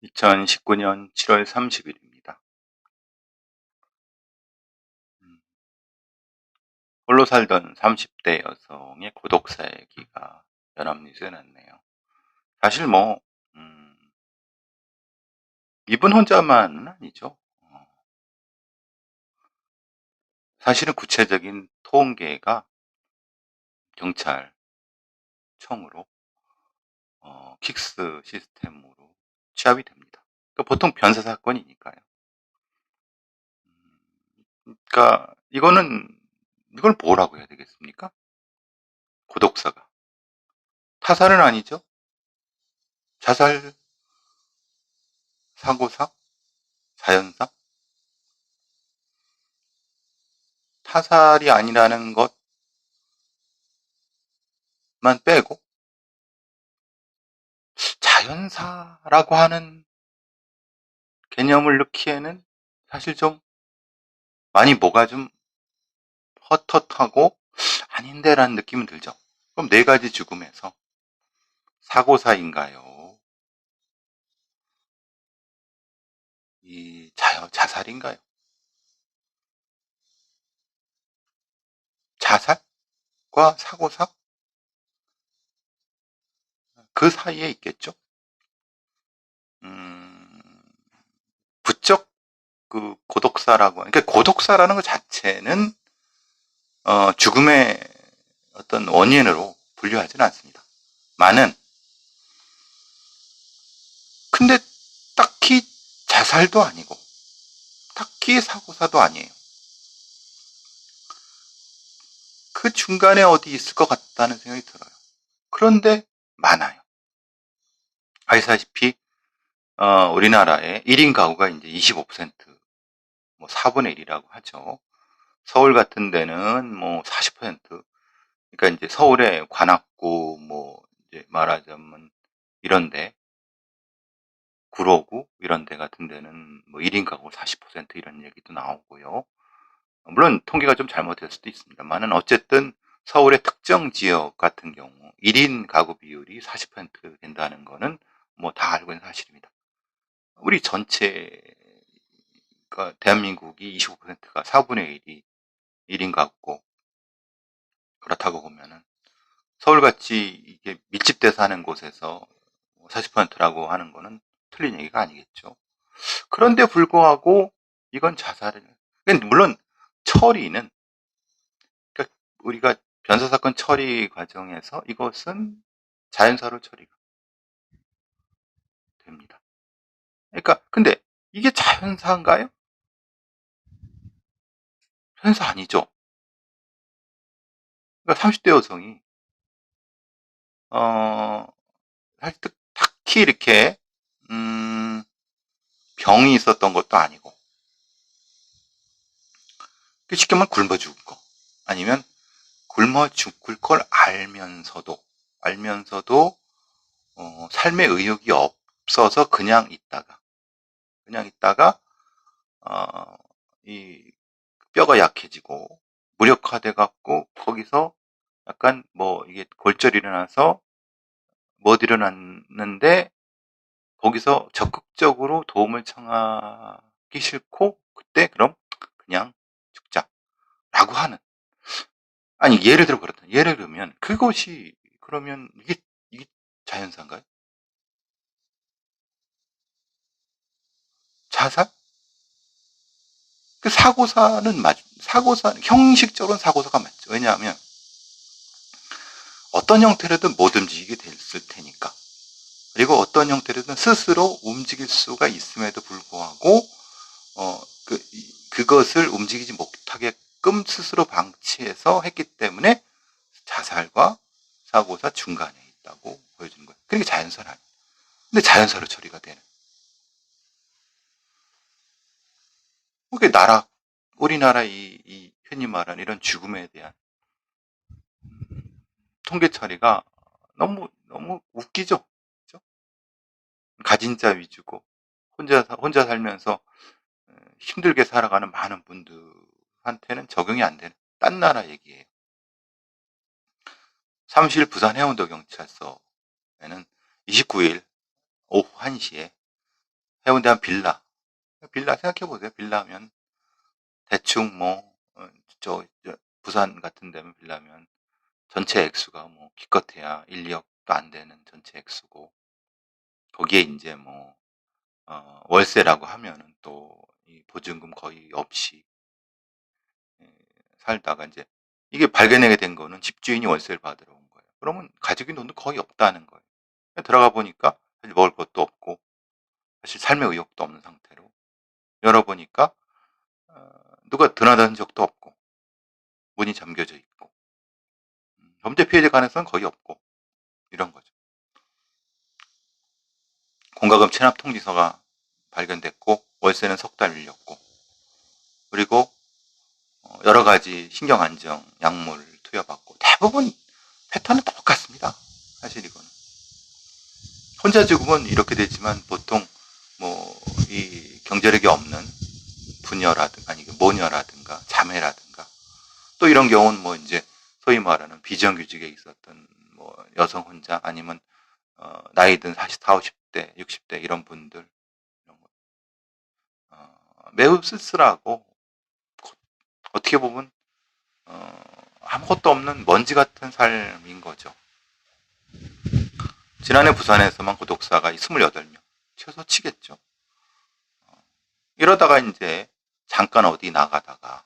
2019년 7월 30일입니다. 홀로 살던 30대 여성의 고독사 얘기가 연합뉴스에 났네요. 사실 음, 이분 혼자만은 아니죠. 사실은 구체적인 통계가 경찰청으로 킥스 시스템으로 취합이 됩니다. 그러니까 보통 변사 사건이니까요. 그러니까 이걸 뭐라고 해야 되겠습니까? 고독사가 타살은 아니죠. 자살, 사고사, 자연사, 타살이 아니라는 것만 빼고 자연사라고 하는 개념을 넣기에는 사실 좀 많이 뭐가 좀 헛헛하고 아닌데라는 느낌은 들죠. 그럼 네 가지 죽음에서 사고사인가요? 이 자살인가요? 자살과 사고사 그 사이에 있겠죠. 음, 부쩍 그 고독사라고 그러니까 고독사라는 것 자체는 죽음의 어떤 원인으로 분류하지는 않습니다. 많은 근데 딱히 자살도 아니고 딱히 사고사도 아니에요. 그 중간에 어디 있을 것 같다는 생각이 들어요. 그런데 많아요. 아시다시피 우리나라의 1인 가구가 이제 25%, 뭐 4분의 1이라고 하죠. 서울 같은 데는 뭐 40%. 그러니까 이제 서울의 관악구 뭐 이제 말하자면 이런데 구로구 이런 데 같은 데는 뭐 1인 가구 40% 이런 얘기도 나오고요. 물론 통계가 좀 잘못될 수도 있습니다만은 어쨌든 서울의 특정 지역 같은 경우 1인 가구 비율이 40% 된다는 거는 뭐 다 알고 있는 사실입니다. 우리 전체 그러니까 대한민국이 25%가 4분의 1이 1인 가구고 그렇다고 보면은 서울같이 이게 밀집돼 사는 곳에서 40%라고 하는 거는 틀린 얘기가 아니겠죠. 그런데 불구하고 이건 자살을 물론 처리는 그러니까 우리가 변사사건 처리 과정에서 이것은 자연사로 처리가 됩니다. 그러니까 근데 이게 자연사인가요? 자연사 아니죠. 그러니까 30대 여성이 어 사실 딱히 이렇게 병이 있었던 것도 아니고 쉽게 말하면 굶어 죽을 거 아니면 굶어 죽을 걸 알면서도 삶의 의욕이 없어서 그냥 있다가 어, 이 뼈가 약해지고 무력화돼 갖고 거기서 약간 뭐 이게 골절이 일어나서 못 일어났는데 거기서 적극적으로 도움을 청하기 싫고 그때 그럼 그냥 죽자라고 하는 아니 예를 들면 그것이 그러면 이게 자연사인가요? 자살? 그 사고사 형식적으로는 사고사가 맞죠. 왜냐하면 어떤 형태로든 못 움직이게 됐을 테니까. 그리고 어떤 형태로든 스스로 움직일 수가 있음에도 불구하고 그것을 움직이지 못하게끔 스스로 방치해서 했기 때문에 자살과 사고사 중간에 있다고 보여주는 거예요. 그러니까 자연사는 아니에요. 근데 자연사로 처리가 되는. 그게 우리나라 이 흔히 말하는 이런 죽음에 대한 통계 처리가 너무 웃기죠. 그죠? 가진 자 위주고 혼자 살면서 힘들게 살아가는 많은 분들한테는 적용이 안 되는 딴 나라 얘기예요. 사무실 부산 해운도 경찰서에는 29일 오후 1시에 해운대 한 빌라 생각해보세요. 빌라 하면 대충 부산 같은 데면 빌라면 전체 액수가 뭐 기껏해야 1, 2억도 안 되는 전체 액수고, 거기에 이제 월세라고 하면은 또 이 보증금 거의 없이 예, 살다가 이제 이게 발견하게 된 거는 집주인이 월세를 받으러 온 거예요. 그러면 가지고 있는 돈도 거의 없다는 거예요. 들어가 보니까 사실 먹을 것도 없고 사실 삶의 의욕도 없는 상태로 열어보니까 누가 드나든 적도 없고 문이 잠겨져 있고 범죄 피해자 가능성은 거의 없고 이런 거죠. 공과금 체납 통지서가 발견됐고 월세는 석 달 밀렸고, 그리고 여러 가지 신경 안정 약물 투여받고, 대부분 패턴은 똑같습니다. 사실 이거는 혼자 죽으면 이렇게 되지만 보통 이 경제력이 없는 부녀라든가 아니 모녀라든가 자매라든가 또 이런 경우는 이제 소위 말하는 비정규직에 있었던 여성 혼자 아니면 나이 든 40, 50대, 60대 이런 분들 이런 거. 매우 쓸쓸하고 어떻게 보면 아무것도 없는 먼지 같은 삶인 거죠. 지난해 부산에서만 구독사가 28명, 최소 치겠죠. 이러다가 이제 잠깐 어디 나가다가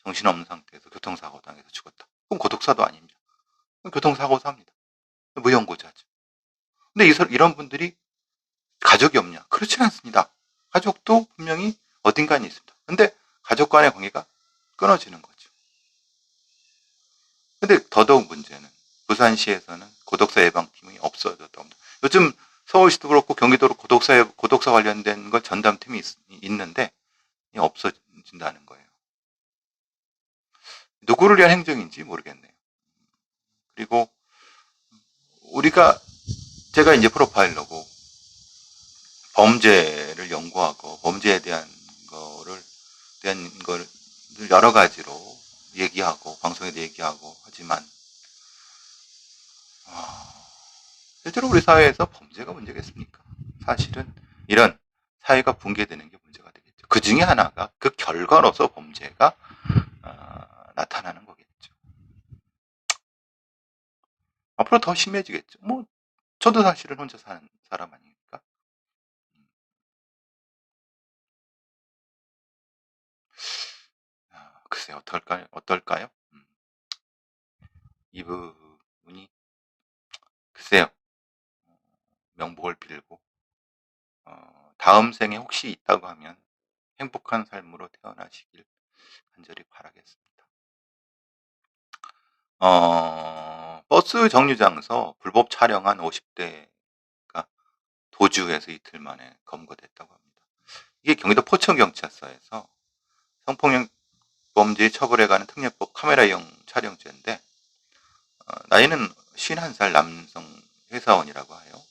정신없는 상태에서 교통사고 당해서 죽었다. 그럼 고독사도 아닙니다. 교통사고사입니다. 무연고자죠. 근데 이런 분들이 가족이 없냐? 그렇진 않습니다. 가족도 분명히 어딘가에 있습니다. 근데 가족 간의 관계가 끊어지는 거죠. 근데 더더욱 문제는 부산시에서는 고독사 예방팀이 없어졌다고 합니다. 요즘 서울시도 그렇고 경기도로 고독사 관련된 걸 전담팀이 있는데 없어진다는 거예요. 누구를 위한 행정인지 모르겠네요. 그리고 제가 이제 프로파일러고 범죄를 연구하고 범죄에 대한 걸 여러 가지로 얘기하고 방송에도 얘기하고 하지만 실제로 우리 사회에서 범죄가 문제겠습니까? 사실은 이런 사회가 붕괴되는 게 문제가 되겠죠. 그 중에 하나가 그 결과로서 범죄가 나타나는 거겠죠. 앞으로 더 심해지겠죠. 저도 사실은 혼자 사는 사람 아닙니까? 글쎄 어떨까요? 이 부분이 글쎄요. 명복을 빌고 다음 생에 혹시 있다고 하면 행복한 삶으로 태어나시길 간절히 바라겠습니다. 버스 정류장에서 불법 촬영한 50대가 도주해서 이틀 만에 검거됐다고 합니다. 이게 경기도 포천경찰서에서 성폭력 범죄 처벌에 관한 특례법 카메라용 촬영죄인데 나이는 51살 남성 회사원이라고 해요.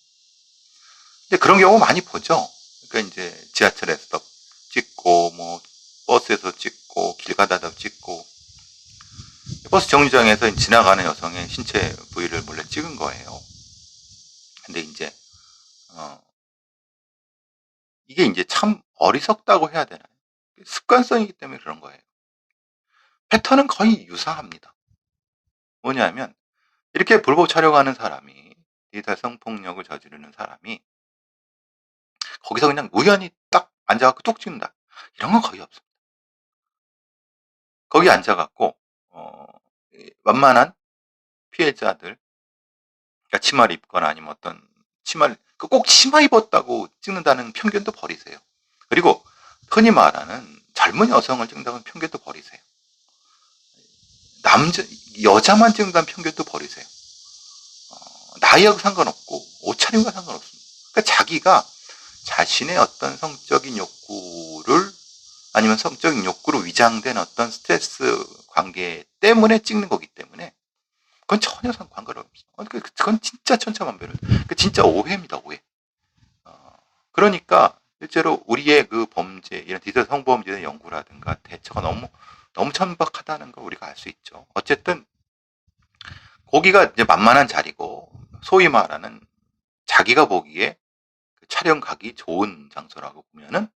근데 그런 경우 많이 보죠. 그러니까 이제 지하철에서 찍고 버스에서 찍고 길 가다가 찍고 버스 정류장에서 지나가는 여성의 신체 부위를 몰래 찍은 거예요. 근데 이제 이게 이제 참 어리석다고 해야 되나요? 습관성이기 때문에 그런 거예요. 패턴은 거의 유사합니다. 뭐냐면 이렇게 불법 촬영하는 사람이 디지털 성폭력을 저지르는 사람이 거기서 그냥 우연히 딱 앉아갖고 뚝 찍는다. 이런 건 거의 없습니다. 거기 앉아갖고 완만한 피해자들, 그러니까 치마를 입거나 아니면 어떤 꼭 치마 입었다고 찍는다는 편견도 버리세요. 그리고 흔히 말하는 젊은 여성을 찍는다는 편견도 버리세요. 여자만 찍는다는 편견도 버리세요. 나이하고 상관없고 옷차림과 상관없습니다. 그러니까 자기가 자신의 어떤 성적인 욕구를 아니면 성적인 욕구로 위장된 어떤 스트레스 관계 때문에 찍는 거기 때문에 그건 전혀 관계가 없어요. 그건 진짜 천차만별. 진짜 오해입니다, 오해. 그러니까 실제로 우리의 그 범죄, 이런 디지털 성범죄의 연구라든가 대처가 너무 천박하다는 걸 우리가 알 수 있죠. 어쨌든 거기가 이제 만만한 자리고 소위 말하는 자기가 보기에 촬영 가기 좋은 장소라고 보면은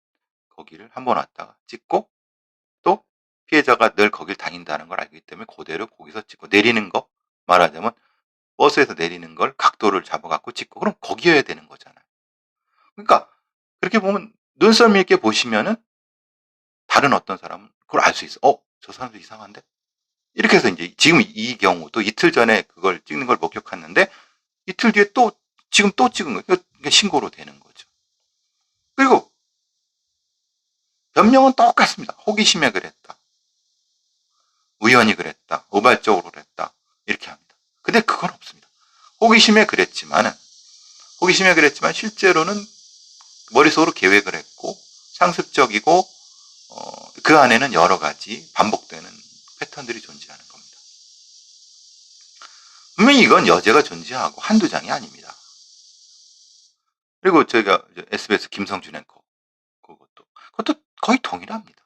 거기를 한번 왔다가 찍고, 또 피해자가 늘 거길 다닌다는 걸 알기 때문에 그대로 거기서 찍고, 내리는 거 말하자면 버스에서 내리는 걸 각도를 잡아갖고 찍고, 그럼 거기여야 되는 거잖아요. 그러니까 그렇게 보면 눈썰미 있게 보시면은 다른 어떤 사람은 그걸 알 수 있어. 저 사람도 이상한데? 이렇게 해서 이제 지금 이 경우 또 이틀 전에 그걸 찍는 걸 목격했는데 이틀 뒤에 또 지금 또 찍은 거예요. 그러니까 신고로 되는 거죠. 그리고 변명은 똑같습니다. 호기심에 그랬다. 우연히 그랬다. 우발적으로 그랬다. 이렇게 합니다. 근데 그건 없습니다. 호기심에 그랬지만 실제로는 머릿속으로 계획을 했고 상습적이고 그 안에는 여러 가지 반복되는 패턴들이 존재하는 겁니다. 분명히 이건 여죄가 존재하고 한두 장이 아닙니다. 그리고 저희가 SBS 김성준 앵커 그것도 거의 동일합니다.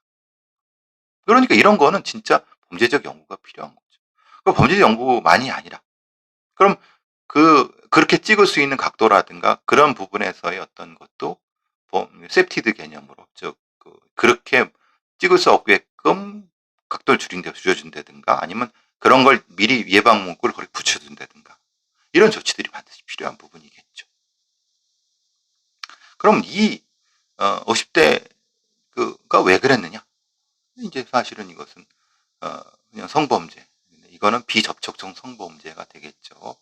그러니까 이런 거는 진짜 범죄적 연구가 필요한 거죠. 그 범죄적 연구만이 아니라 그럼 그렇게 찍을 수 있는 각도라든가 그런 부분에서의 어떤 것도 세프티드 개념으로 그렇게 찍을 수 없게끔 각도를 줄여준다든가 아니면 그런 걸 미리 예방 문구를 거기 붙여준다든가 이런 조치들이 반드시 필요한 부분이겠죠. 그럼 이 50대가 왜 그랬느냐? 이제 사실은 이것은 그냥 성범죄, 이거는 비접촉성 성범죄가 되겠죠.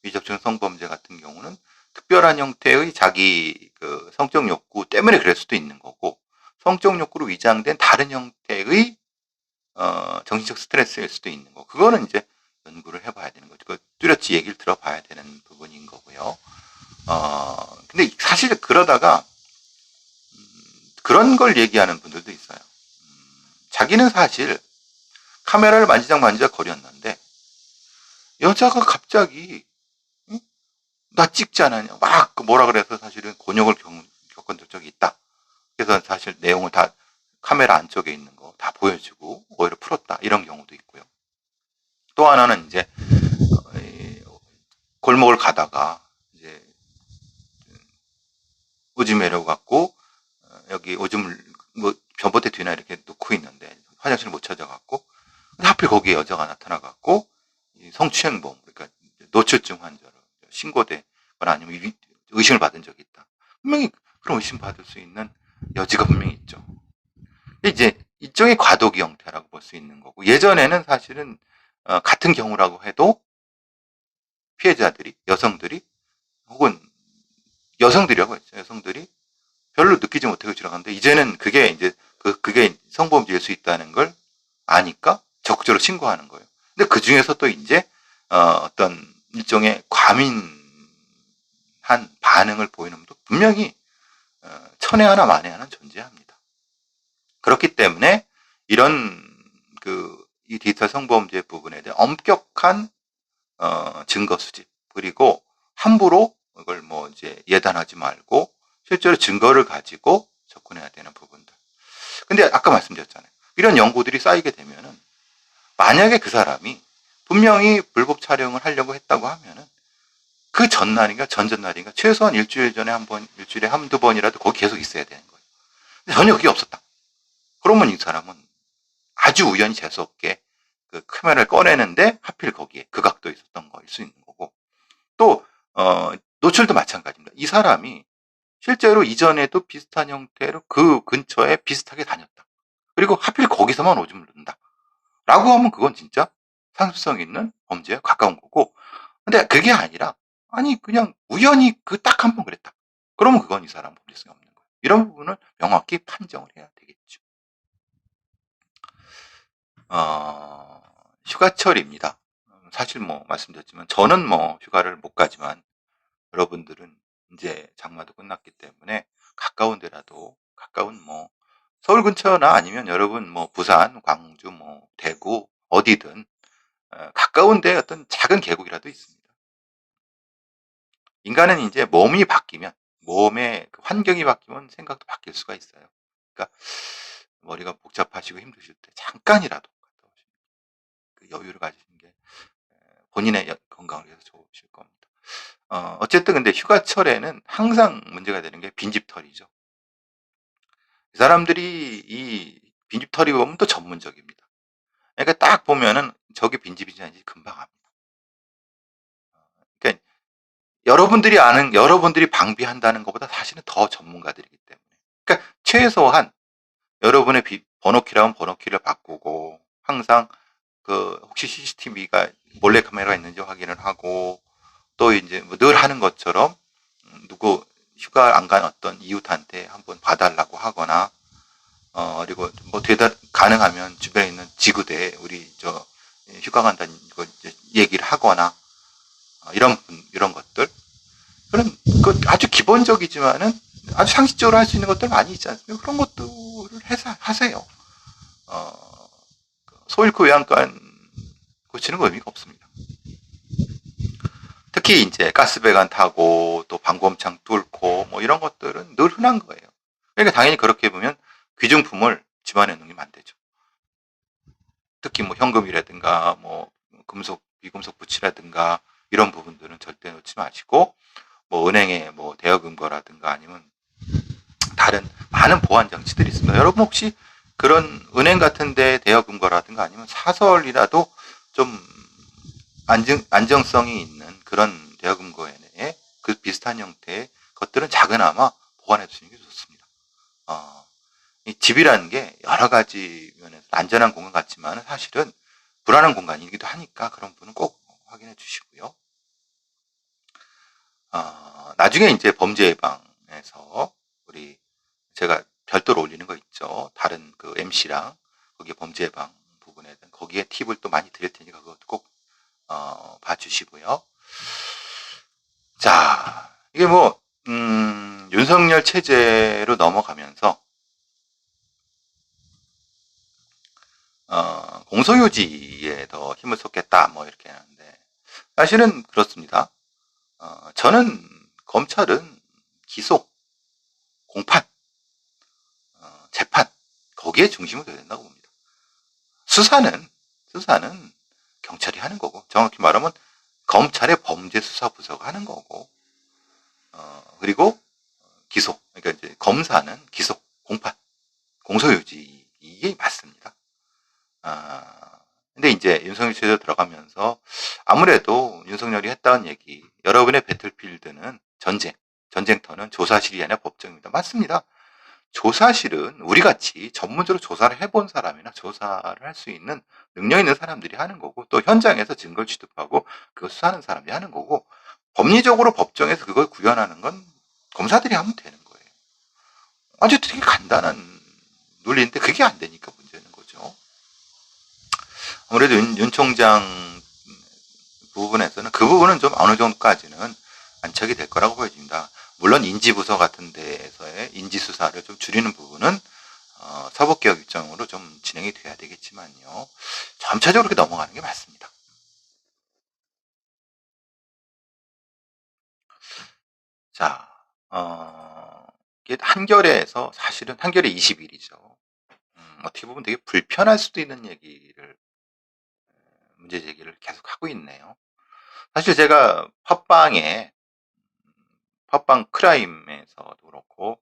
비접촉성 성범죄 같은 경우는 특별한 형태의 자기 성적 욕구 때문에 그럴 수도 있는 거고, 성적 욕구로 위장된 다른 형태의 정신적 스트레스일 수도 있는 거. 그거는 이제 연구를 해봐야 되는 거죠. 뚜렷이 얘기를 들어봐야 되는 부분인 거고요. 근데 사실 그러다가 그런 걸 얘기하는 분들도 있어요. 자기는 사실 카메라를 만지작 거렸는데 여자가 갑자기 나 찍지 않았냐 막 뭐라 그래서 사실은 곤욕을 겪은 적이 있다. 그래서 사실 내용을 다 카메라 안쪽에 있는 거 다 보여주고 오히려 풀었다 이런 경우도 있고요. 또 하나는 이제 골목을 가다가 이제 오줌 매려갖고 여기 오줌을 뭐 변보대 뒤나 이렇게 놓고 있는데 화장실을 못 찾아갖고 하필 거기에 여자가 나타나갖고 성추행범 그러니까 노출증 환자로 신고되거나 아니면 의심을 받은 적이 있다. 분명히 그런 의심 받을 수 있는 여지가 분명히 있죠. 이제 일종의 과도기 형태라고 볼 수 있는 거고, 예전에는 사실은 같은 경우라고 해도 피해자들이 여성들이 혹은 여성들이라고 했죠. 여성들이 별로 느끼지 못하고 지나갔는데 이제는 그게 이제 그게 성범죄일 수 있다는 걸 아니까 적극적으로 신고하는 거예요. 근데 그 중에서 또 이제 어떤 일종의 과민한 반응을 보이는 분도 분명히 천에 하나 만에 하나 존재합니다. 그렇기 때문에 이런 이 디지털 성범죄 부분에 대한 엄격한 증거 수집 그리고 함부로 이걸 뭐 이제 예단하지 말고 실제로 증거를 가지고 접근해야 되는 부분들. 근데 아까 말씀드렸잖아요. 이런 연구들이 쌓이게 되면은 만약에 그 사람이 분명히 불법 촬영을 하려고 했다고 하면은 그 전날인가 전전날인가 최소한 일주일 전에 한 번, 일주일에 한두 번이라도 거기 계속 있어야 되는 거예요. 근데 전혀 그게 없었다. 그러면 이 사람은 아주 우연히 재수없게 그 카메라를 꺼내는데 하필 거기에 그 각도에 있었던 거일 수 있는 거고, 또 노출도 마찬가지입니다. 이 사람이 실제로 이전에도 비슷한 형태로 그 근처에 비슷하게 다녔다. 그리고 하필 거기서만 오줌을 누른다. 라고 하면 그건 진짜 상습성 있는 범죄에 가까운 거고, 근데 그게 아니라 아니 그냥 우연히 그 딱 한 번 그랬다. 그러면 그건 이 사람 범죄성이 없는 거예요. 이런 부분을 명확히 판정을 해야 되겠죠. 휴가철입니다. 사실 뭐 말씀드렸지만 저는 뭐 휴가를 못 가지만 여러분들은 이제 장마도 끝났기 때문에 가까운 데라도 가까운 뭐 서울 근처나 아니면 여러분 뭐 부산, 광주, 뭐 대구 어디든 가까운 데 어떤 작은 계곡이라도 있습니다. 인간은 이제 몸이 바뀌면 몸의 환경이 바뀌면 생각도 바뀔 수가 있어요. 그러니까 머리가 복잡하시고 힘드실 때 잠깐이라도 갔다 오시는 그 여유를 가지는 게 본인의 건강을 위해서 좋으실 겁니다. 어쨌든 근데 휴가철에는 항상 문제가 되는 게 빈집털이죠. 이 사람들이 이 빈집털이 보면 또 전문적입니다. 그러니까 딱 보면은 저게 빈집인지 아닌지 금방 압니다. 그러니까 여러분들이 방비한다는 것보다 사실은 더 전문가들이기 때문에. 그러니까 최소한 여러분의 번호키라면 번호키를 바꾸고 항상 혹시 CCTV가 몰래 카메라가 있는지 확인을 하고 또 이제 뭐늘 하는 것처럼 누구 휴가 안 간 어떤 이웃한테 한번 봐달라고 하거나 그리고 뭐 가능하면 주변에 있는 지구대에 우리 휴가 간다는 거 얘기를 하거나 이런 것들 그런 아주 기본적이지만은 아주 상식적으로 할 수 있는 것들 많이 있지 않습니까? 그런 것들을 하세요. 소 잃고 외양간 고치는 거 의미가 없습니다. 특히 이제 가스배관 타고 또 방범창 뚫고 뭐 이런 것들은 늘 흔한 거예요. 그러니까 당연히 그렇게 보면 귀중품을 집안에 놓으면 안 되죠. 특히 뭐 현금이라든가 뭐 금속, 비금속 부치라든가 이런 부분들은 절대 놓지 마시고 뭐 은행에 뭐 대여금고라든가 아니면 다른 많은 보안 장치들이 있습니다. 여러분 혹시 그런 은행 같은데 대여금고라든가 아니면 사설이라도 좀 안정성이 있는 그런 대여금고에 그 비슷한 형태의 것들은 작은아마 보관해 두시는 게 좋습니다. 이 집이라는 게 여러 가지 면에서 안전한 공간 같지만 사실은 불안한 공간이기도 하니까 그런 부분은 꼭 확인해 주시고요. 나중에 이제 범죄 예방에서 우리 제가 별도로 올리는 거 있죠. 다른 그 MC랑 거기에 범죄 예방 부분에 대한 거기에 팁을 또 많이 드릴 테니까 그것도 꼭 봐주시고요. 자, 이게 뭐 윤석열 체제로 넘어가면서 공소유지에 더 힘을 쏟겠다 뭐 이렇게 하는데 사실은 그렇습니다. 저는 검찰은 기소, 공판, 재판 거기에 중심을 둬야 된다고 봅니다. 수사는 경찰이 하는 거고 정확히 말하면 검찰의 범죄수사부서가 하는 거고 그리고 기소 그러니까 이제 검사는 기소, 공판, 공소유지 이게 맞습니다. 근데 이제 윤석열 체제 들어가면서 아무래도 윤석열이 했다는 얘기 여러분의 배틀필드는 전쟁터는 조사실이 아니라 법정입니다. 맞습니다. 조사실은 우리같이 전문적으로 조사를 해본 사람이나 조사를 할 수 있는 능력 있는 사람들이 하는 거고 또 현장에서 증거를 취득하고 그걸 수사하는 사람들이 하는 거고 법리적으로 법정에서 그걸 구현하는 건 검사들이 하면 되는 거예요. 아주 되게 간단한 논리인데 그게 안 되니까 문제는 거죠. 아무래도 윤 총장 부분에서는 그 부분은 좀 어느 정도까지는 안착이 될 거라고 보여집니다. 물론 인지부서 같은 데에서의 인지수사를 좀 줄이는 부분은 사법개혁 입장으로 좀 진행이 돼야 되겠지만요. 점차적으로 이렇게 넘어가는 게 맞습니다. 자, 이게 한겨레에서 사실은 한겨레 20일이죠. 어떻게 보면 되게 불편할 수도 있는 얘기를 문제 제기를 계속 하고 있네요. 사실 제가 팟빵 크라임에서도 그렇고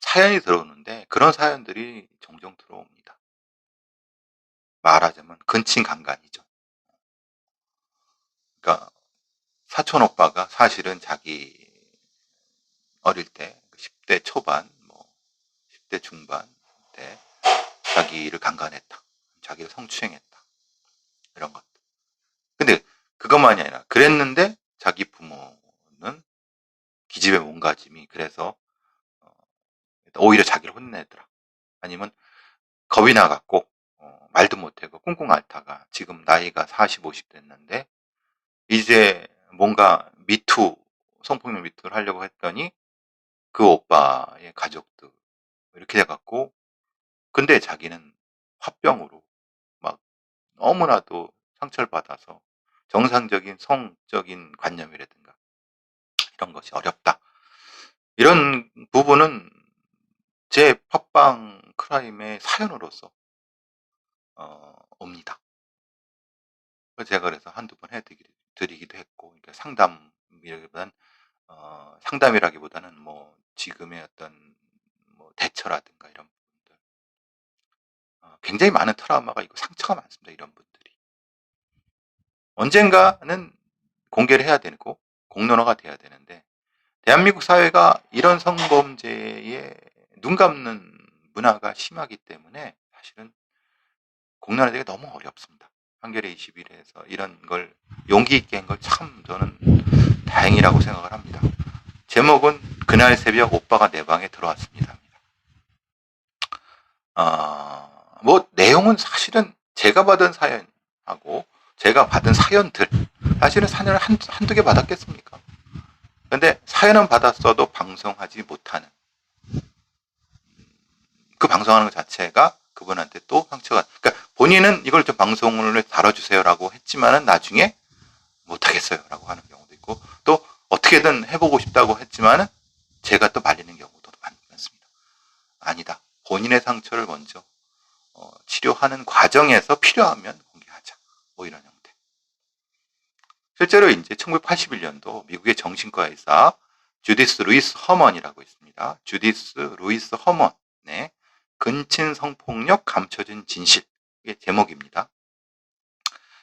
사연이 들어오는데 그런 사연들이 종종 들어옵니다. 말하자면 근친강간이죠. 그러니까 사촌 오빠가 사실은 자기 어릴 때 10대 초반, 뭐 10대 중반 때 자기를 강간했다. 자기를 성추행했다. 이런 것. 근데 그것만이 아니라 그랬는데 자기 부모는 기집애 몸가짐이 그래서 오히려 자기를 혼내더라. 아니면 겁이 나갖고 말도 못하고 꿍꿍 앓다가 지금 나이가 40, 50 됐는데 이제 뭔가 성폭력 미투를 하려고 했더니 그 오빠의 가족들 이렇게 돼갖고 근데 자기는 화병으로 막 너무나도 상처를 받아서 정상적인 성적인 관념이라든가 이런 것이 어렵다. 이런 부분은 제 팟빵 크라임의 사연으로서 옵니다. 제가 그래서 한두 번 해드리기도 했고 상담 상담이라기보다는 상담이라기보다는 뭐 지금의 어떤 뭐 대처라든가 이런 부분들, 굉장히 많은 트라우마가 있고 상처가 많습니다. 이런 분들이 언젠가는 공개를 해야 되고 공론화가 돼야 되는데, 대한민국 사회가 이런 성범죄에 눈 감는 문화가 심하기 때문에 사실은 공론화되기가 너무 어렵습니다. 한겨레 21에서 이런 걸 용기 있게 한 걸 참 저는 다행이라고 생각을 합니다. 제목은 그날 새벽 오빠가 내 방에 들어왔습니다. 뭐 내용은 사실은 제가 받은 사연하고 제가 받은 사연들, 사실은 사연을 한두 개 받았겠습니까? 근데 사연은 받았어도 방송하지 못하는, 그 방송하는 것 자체가 그분한테 또 상처가, 그러니까 본인은 이걸 좀 방송을 다뤄주세요라고 했지만은 나중에 못하겠어요라고 하는 경우도 있고, 또 어떻게든 해보고 싶다고 했지만은 제가 또 말리는 경우도 많습니다. 아니다. 본인의 상처를 먼저 치료하는 과정에서 필요하면 공개하자. 뭐 이런 형태. 실제로 이제 1981년도 미국의 정신과 의사 주디스 루이스 허먼이라고 있습니다. 주디스 루이스 허먼의 근친 성폭력 감춰진 진실, 이게 제목입니다.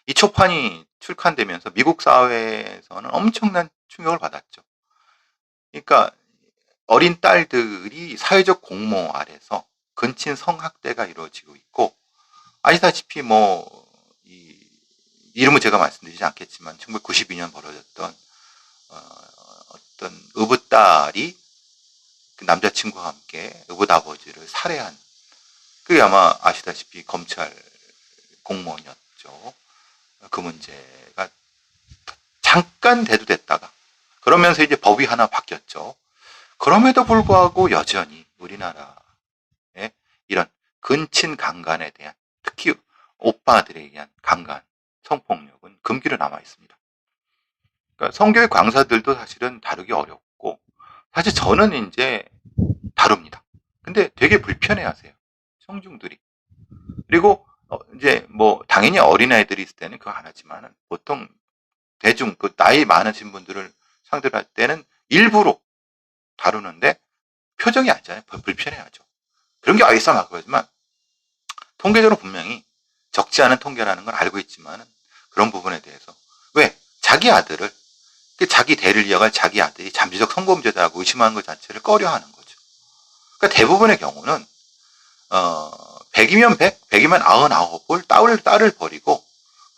이 초판이 출간되면서 미국 사회에서는 엄청난 충격을 받았죠. 그러니까 어린 딸들이 사회적 공모 아래서 근친 성학대가 이루어지고 있고, 아시다시피 뭐 이름은 제가 말씀드리지 않겠지만 1992년 벌어졌던 어떤 의붓딸이 그 남자친구와 함께 의붓아버지를 살해한, 그게 아마 아시다시피 검찰 공무원이었죠. 그 문제가 잠깐 대두됐다가 그러면서 이제 법이 하나 바뀌었죠. 그럼에도 불구하고 여전히 우리나라에 이런 근친 강간에 대한, 특히 오빠들에 의한 강간, 성폭력은 금기로 남아 있습니다. 그러니까 성교육 강사들도 사실은 다루기 어렵고, 사실 저는 이제 다룹니다. 근데 되게 불편해하세요. 청중들이. 그리고 이제 뭐 당연히 어린아이들이 있을 때는 그거 안 하지만은 보통 대중, 그 나이 많으신 분들을 상대로 할 때는 일부러 다루는데 표정이 안 좋아요. 불편해하죠. 그런 게 있어 막 그러지만 통계적으로 분명히 적지 않은 통계라는 걸 알고 있지만 그런 부분에 대해서, 왜 자기 아들을, 자기 대를 이어갈 자기 아들이 잠재적 성범죄자라고 의심하는 것 자체를 꺼려하는 거죠. 그러니까 대부분의 경우는 100이면 100, 100이면 99을 딸을 버리고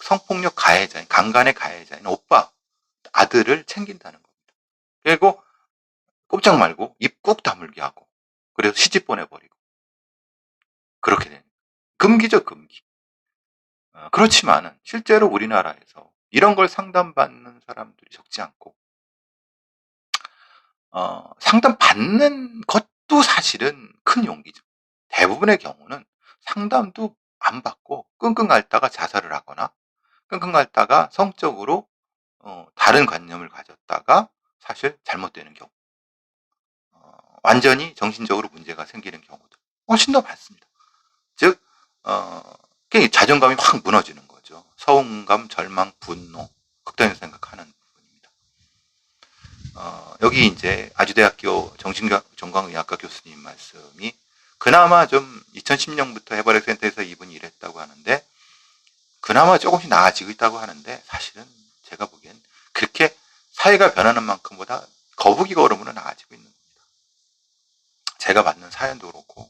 성폭력 가해자인, 강간의 가해자인 오빠, 아들을 챙긴다는 겁니다. 그리고 꼼짝 말고 입 꾹 다물게 하고, 그래서 시집 보내버리고, 그렇게 되는 금기죠, 금기. 그렇지만은 실제로 우리나라에서 이런 걸 상담받는 사람들이 적지 않고, 상담받는 것도 사실은 큰 용기죠. 대부분의 경우는 상담도 안 받고 끙끙 앓다가 자살을 하거나 끙끙 앓다가 성적으로 다른 관념을 가졌다가 사실 잘못되는 경우, 완전히 정신적으로 문제가 생기는 경우도 훨씬 더 많습니다. 즉 자존감이 확 무너지는 거죠. 서운감, 절망, 분노, 극단적 생각하는 부분입니다. 여기 이제 아주대학교 정신건강의학과 교수님 말씀이, 그나마 좀 2010년부터 해바라기센터에서 이분이 일했다고 하는데 그나마 조금씩 나아지고 있다고 하는데, 사실은 제가 보기엔 그렇게 사회가 변하는 만큼보다 거북이 걸음으로 나아지고 있는 겁니다. 제가 받는 사연도 그렇고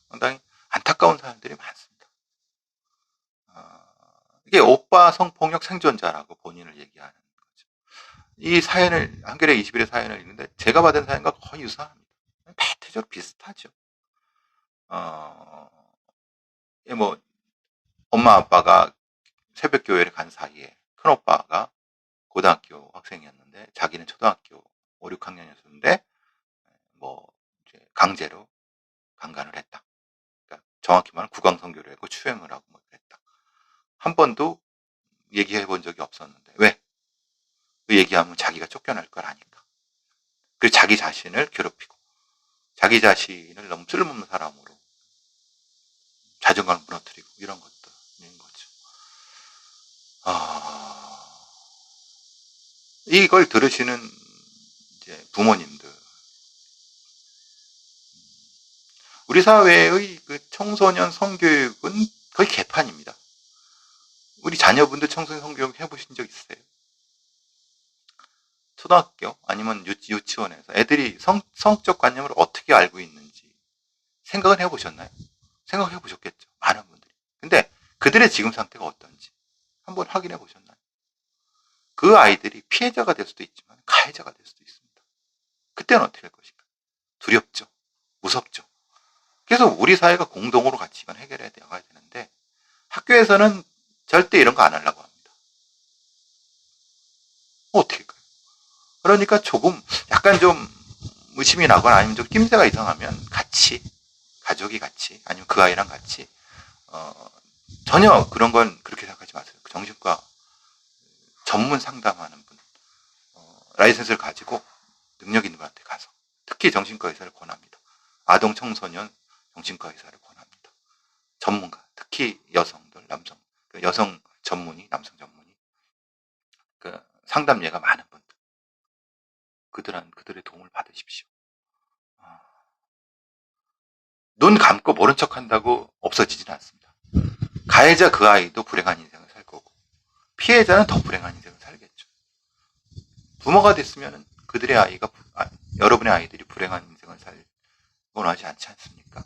상당히 안타까운 사연들이 많습니다. 이게 오빠 성폭력 생존자라고 본인을 얘기하는 거죠. 이 사연을, 한겨레 21의 사연을 읽는데 제가 받은 사연과 거의 유사합니다. 대체적으로 비슷하죠. 뭐 엄마 아빠가 새벽 교회를 간 사이에 큰 오빠가 고등학교 학생이었는데 자기는 초등학교 5, 6학년이었는데 뭐 이제 강제로 강간을 했다. 그러니까 정확히 말하면 구강성교를 했고 추행을 하고 뭐 그랬다. 한 번도 얘기해 본 적이 없었는데, 왜? 그 얘기하면 자기가 쫓겨날 걸 아니까. 그리고 자기 자신을 괴롭히고 자기 자신을 너무 쓸모없는 사람으로 자존감을 무너뜨리고 이런 것들인 거죠. 이걸 들으시는 이제 부모님들, 우리 사회의 그 청소년 성교육은 거의 개판입니다. 우리 자녀분들 청소년 성교육 해보신 적 있으세요? 초등학교 아니면 유치원에서 애들이 성적 관념을 어떻게 알고 있는지 생각은 해보셨나요? 생각해 보셨겠죠. 많은 분들이. 근데 그들의 지금 상태가 어떤지 한번 확인해 보셨나요? 그 아이들이 피해자가 될 수도 있지만 가해자가 될 수도 있습니다. 그때는 어떻게 할 것인가? 두렵죠. 무섭죠. 그래서 우리 사회가 공동으로 같이 이건 해결해야 나가야 되는데 학교에서는 절대 이런 거 안 하려고 합니다. 어떻게 할까요? 그러니까 조금 약간 좀 의심이 나거나 아니면 좀 낌새가 이상하면 같이 가족이 같이 아니면 그 아이랑 같이 전혀 그런 건 그렇게 생각하지 마세요. 정신과 전문 상담하는 분, 라이센스를 가지고 능력 있는 분한테 가서 특히 정신과 의사를 권합니다. 아동 청소년 정신과 의사를 권합니다. 전문가, 특히 여성들, 남성, 여성 전문의, 남성 전문의, 그 상담예가 많은 분들, 그들의 도움을 받으십시오. 눈 감고 모른 척한다고 없어지지는 않습니다. 가해자 그 아이도 불행한 인생을 살 거고 피해자는 더 불행한 인생을 살겠죠. 부모가 됐으면 그들의 아이가 여러분의 아이들이 불행한 인생을 살 원하지 않지 않습니까?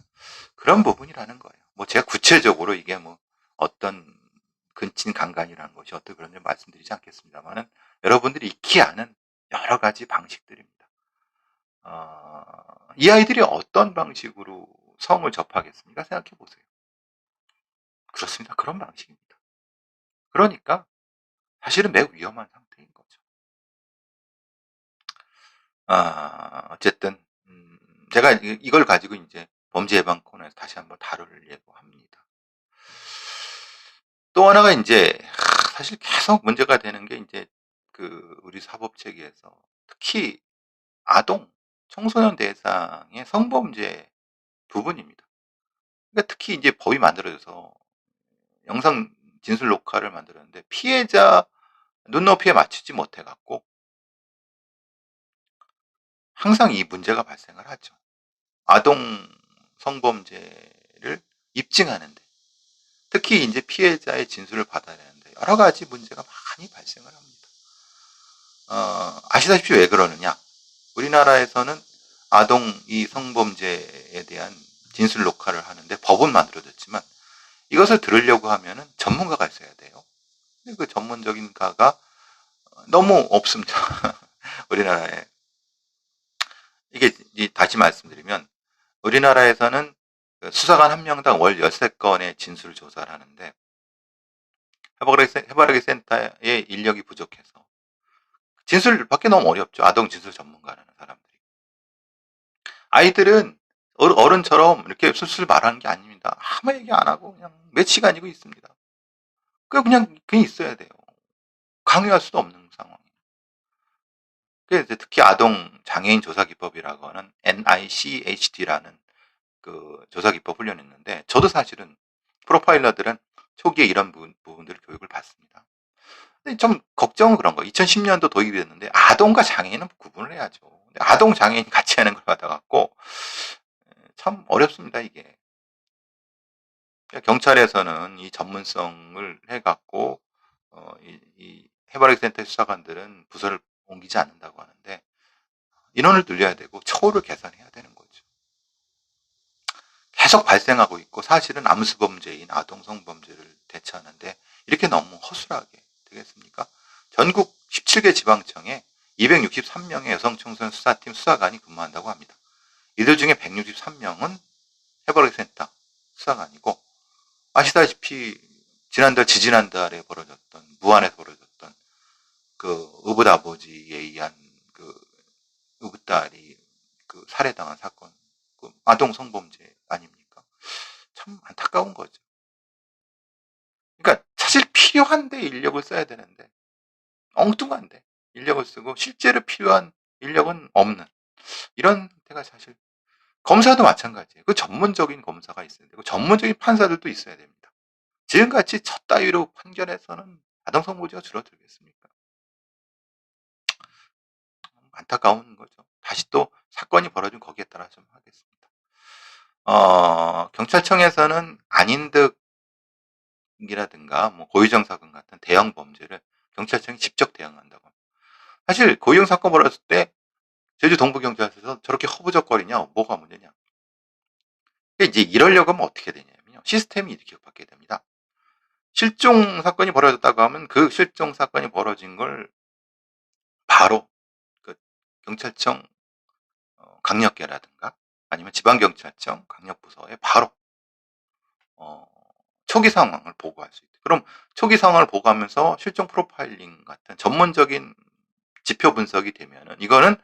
그런 부분이라는 거예요. 뭐 제가 구체적으로 이게 뭐 어떤 근친 강간이라는 것이 어떻게 그런지 말씀드리지 않겠습니다만은 여러분들이 익히 아는 여러 가지 방식들입니다. 이 아이들이 어떤 방식으로 성을 접하겠습니까? 생각해 보세요. 그렇습니다. 그런 방식입니다. 그러니까 사실은 매우 위험한 상태인 거죠. 어쨌든 제가 이걸 가지고 이제 범죄 예방 코너에서 다시 한번 다루려고 합니다. 또 하나가 이제 사실 계속 문제가 되는 게 이제 그 우리 사법 체계에서 특히 아동, 청소년 대상의 성범죄 부분입니다. 그러니까 특히 이제 법이 만들어져서 영상 진술 녹화를 만들었는데 피해자 눈높이에 맞추지 못해 갖고 항상 이 문제가 발생을 하죠. 아동 성범죄를 입증하는데 특히 이제 피해자의 진술을 받아야 되는데 여러 가지 문제가 많이 발생을 합니다. 아시다시피 왜 그러느냐? 우리나라에서는 아동 이 성범죄에 대한 진술 녹화를 하는데 법은 만들어졌지만 이것을 들으려고 하면은 전문가가 있어야 돼요. 그 전문적인 가가 너무 없습니다. 우리나라에. 이게 다시 말씀드리면 우리나라에서는 수사관 한 명당 월 13건의 진술 조사를 하는데 해바라기 센터의 인력이 부족해서 진술 받기 너무 어렵죠. 아동 진술 전문가라는 사람들이. 아이들은 어른처럼 이렇게 술술 말하는 게 아닙니다. 아무 얘기 안 하고 그냥 몇 시간이고 있습니다. 그냥 있어야 돼요. 강요할 수도 없는 상황이에요. 그래서 특히 아동 장애인 조사 기법이라고 하는 NICHD라는 그 조사 기법 훈련이 있는데 저도 사실은 프로파일러들은 초기에 이런 부분들을 교육을 받습니다. 근데 좀 걱정은 그런 거. 2010년도 도입이 됐는데 아동과 장애인은 구분을 해야죠. 아동 장애인 같이 하는 걸 받아갖고 참 어렵습니다 이게. 경찰에서는 이 전문성을 해갖고 이 해바라기 센터 수사관들은 부서를 옮기지 않는다고 하는데 인원을 늘려야 되고 처우를 개선해야 되는 거죠. 계속 발생하고 있고 사실은 암수범죄인 아동성범죄를 대처하는데 이렇게 너무 허술하게 되겠습니까? 전국 17개 지방청에 263명의 여성청소년 수사팀 수사관이 근무한다고 합니다. 이들 중에 163명은 해바라기 센터 수사관이고 아시다시피 지지난달에 벌어졌던 무안에서 벌어졌던 그 의붓 아버지에 의한 그 의붓 딸이 그 살해당한 사건, 그 아동 성범죄 아닙니까? 참 안타까운 거죠. 그러니까 사실 필요한데 인력을 써야 되는데 엉뚱한데 인력을 쓰고 실제로 필요한 인력은 없는 이런 때가 사실 검사도 마찬가지예요. 그 전문적인 검사가 있어야 되고 전문적인 판사들도 있어야 됩니다. 지금같이 저 따위로 판결해서는 아동 성범죄가 줄어들겠습니까? 안타까운 거죠. 다시 또 사건이 벌어진 거기에 따라 좀 하겠습니다. 경찰청에서는 안인득이라든가 뭐 고유정 사건 같은 대형 범죄를 경찰청이 직접 대응한다고 합니다. 사실 고유정 사건 벌어졌을 때 제주 동부경찰서에서 저렇게 허부적거리냐, 뭐가 문제냐. 이제 이러려고 하면 어떻게 되냐면요. 시스템이 이렇게 바뀌게 됩니다. 실종 사건이 벌어졌다고 하면 그 실종 사건이 벌어진 걸 바로 그 경찰청 강력계라든가 아니면 지방경찰청 강력부서에 바로 초기 상황을 보고할 수 있다. 그럼 초기 상황을 보고하면서 실종 프로파일링 같은 전문적인 지표 분석이 되면은 이거는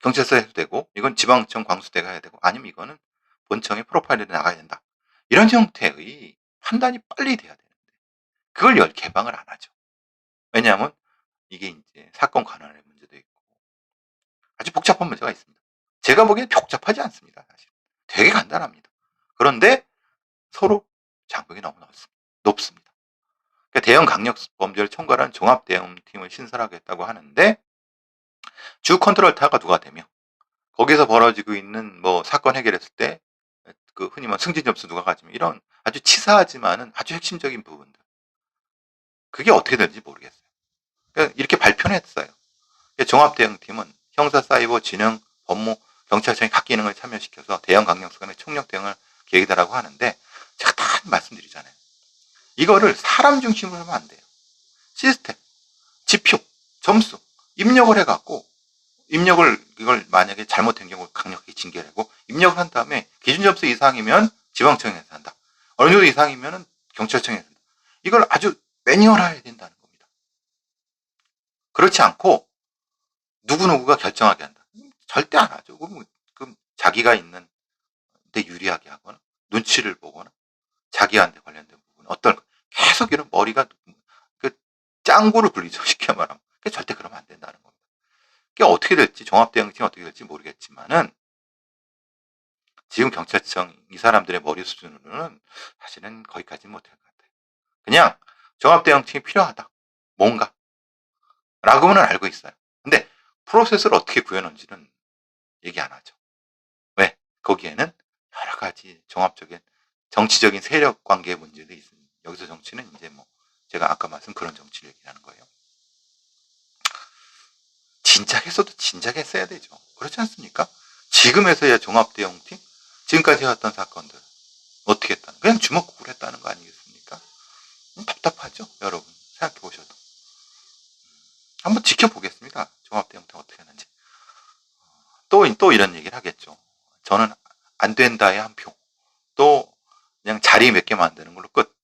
경찰서에 해도 되고 이건 지방청 광수대가 해야 되고 아니면 이거는 본청의 프로파일에 나가야 된다. 이런 형태의 판단이 빨리 돼야 되는데 그걸 개방을 안 하죠. 왜냐하면 이게 이제 사건 관할의 문제도 있고 아주 복잡한 문제가 있습니다. 제가 보기엔 복잡하지 않습니다. 사실 되게 간단합니다. 그런데 서로 장벽이 너무 높습니다. 그러니까 대형 강력 범죄를 총괄한 종합대응팀을 신설하겠다고 하는데 주 컨트롤 타가 누가 되며 거기서 벌어지고 있는 뭐 사건 해결했을 때 그 흔히 말하는 승진 점수 누가 가지며 이런 아주 치사하지만은 아주 핵심적인 부분들 그게 어떻게 되는지 모르겠어요. 그러니까 이렇게 발표는 했어요. 종합대응팀은 형사, 사이버, 진흥, 법무, 경찰청의 각 기능을 참여시켜서 대형 강력수 간의 총력 대응을 계획이다라고 하는데 제가 다 말씀드리잖아요. 이거를 사람 중심으로 하면 안 돼요. 시스템, 지표, 점수, 입력을 해갖고 이걸 만약에 잘못된 경우 강력하게 징계를 하고 입력을 한 다음에 기준 점수 이상이면 지방청에서 한다. 어느 정도 이상이면 경찰청에서 한다. 이걸 아주 매뉴얼화해야 된다는 겁니다. 그렇지 않고 누구누구가 결정하게 한다. 절대 안 하죠. 그럼 자기가 있는 데 유리하게 하거나 눈치를 보거나 자기한테 관련된 부분 어떤 계속 이런 머리가 그 짱구를 굴리죠. 쉽게 말하면. 절대 그러면 안 된다는 겁니다. 그게 어떻게 될지 종합대응팀이 어떻게 될지 모르겠지만은 지금 경찰청 이 사람들의 머리 수준으로는 사실은 거기까지 못할 것 같아요. 그냥 종합대응팀이 필요하다. 뭔가 라고는 알고 있어요. 근데 프로세스를 어떻게 구현하는지는 얘기 안 하죠. 왜? 거기에는 여러 가지 종합적인 정치적인 세력 관계의 문제도 있습니다. 여기서 정치는 이제 뭐 제가 아까 말씀 그런 정치를 얘기하는 거예요. 진작했어도 진작했어야 되죠. 그렇지 않습니까? 지금에서야 종합대응팀 지금까지 해왔던 사건들 어떻게 했다는 그냥 주먹구구를 했다는 거 아니겠습니까? 답답하죠, 여러분. 생각해 보셔도. 한번 지켜보겠습니다. 종합대응팀 어떻게 하는지. 또 이런 얘기를 하겠죠. 저는 안 된다에 한 표. 또 그냥 자리 몇 개 만드는 걸로 끝.